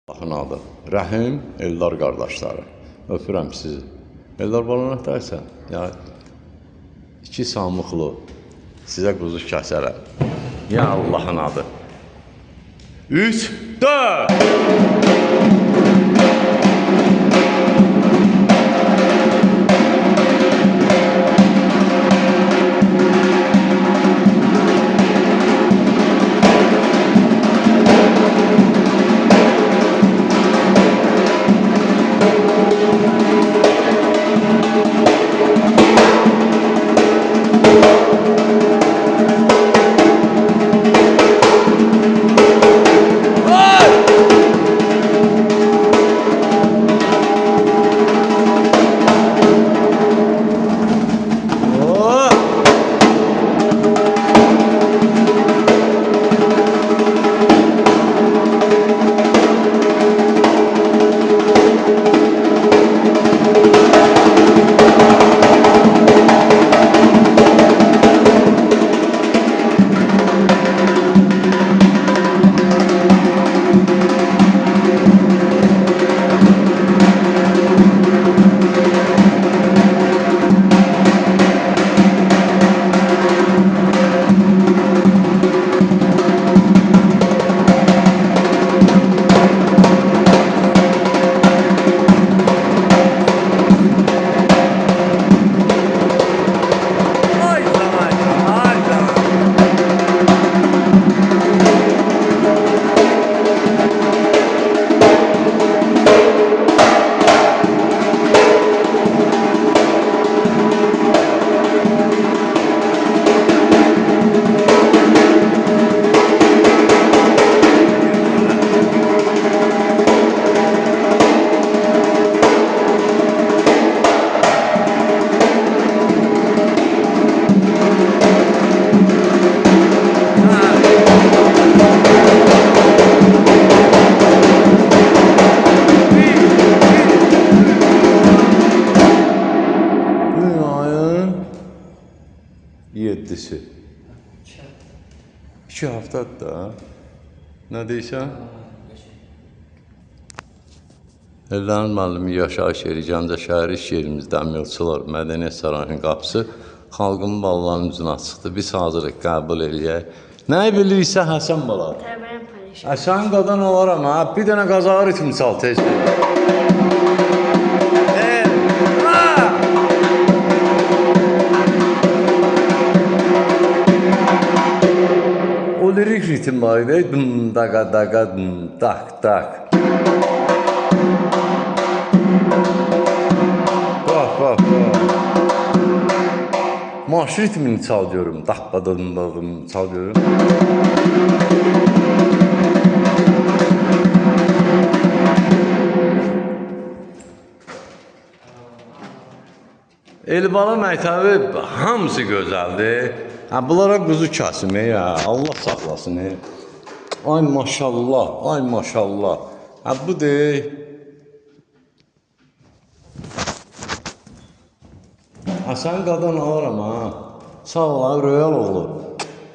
Allahın adı. Rəhim, Eldar qardaşları. Öpürəm sizi. Eldar balana dərsən, ya 2 samuqlu sizə quzu kəsərəm. Ya Allahın adı. 3, 4. Yedisi. 2 haftadır da. Nə deyirsən? Ellərin müəllimi yaşayış yeri, Gəncə şəhəri iş yerimiz, Dəmiryolçular, Mədəniyyət Sarayının qapısı xalqın ballarının üzünə çıxdı. Biz hazırıq, qəbul eləyək. Nəyi bilirsə Həsən bala? Həsən qadan olaram, ha? Bir dənə qazağı ritmi çal, tez-tez. O lirik ritim var idi, dım daqa daqa dım tak tak. Bax, bax, bax. Marş ritmini çal görüm, daqqa dım dım çal görüm. Elbala məktəbi hamısı gözəldir. Bunlara quzu kəsimi ya, Allah saxlasın. Ay maşallah, ay maşallah. Bu deyil. Sən qadan alaram ha. Sağ ol, Röyal oğlu.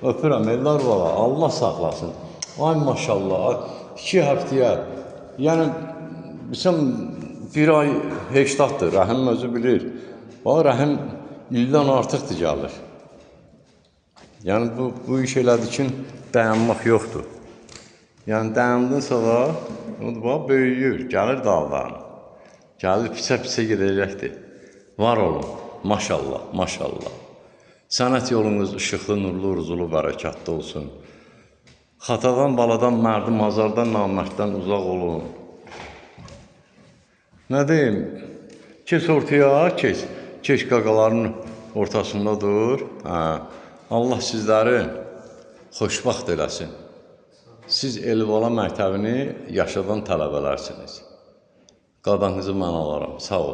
Öpürəm, Eldar bala, Allah saxlasın. Ay maşallah, 2 həftəyə. Yəni, bizim 1 ay heçtatdır, Rəhim özü bilir. Rəhim ildən artıqdır gəlir. Yəni, bu iş elədi ki, dayanmaq yoxdur. Yəni, dayandın sonra, böyüyür, gəlir daldan. Gəlir, pisə-pisə gedəcəkdir. Var olun, maşallah, maşallah. Sənət yolunuz işıqlı, nurlu, ruzulu, bərəkətli olsun. Xatadan, baladan, mərdi, mazardan, namərddən uzaq olun. Nə deyim? Keç ortaya, keç. Keç qaqaların ortasında dur. Allah sizləri xoşbaxt eləsin. Siz Elbala məktəbini yaşadan tələbələrsiniz. Qadanınızı mən alaram. Sağ olun.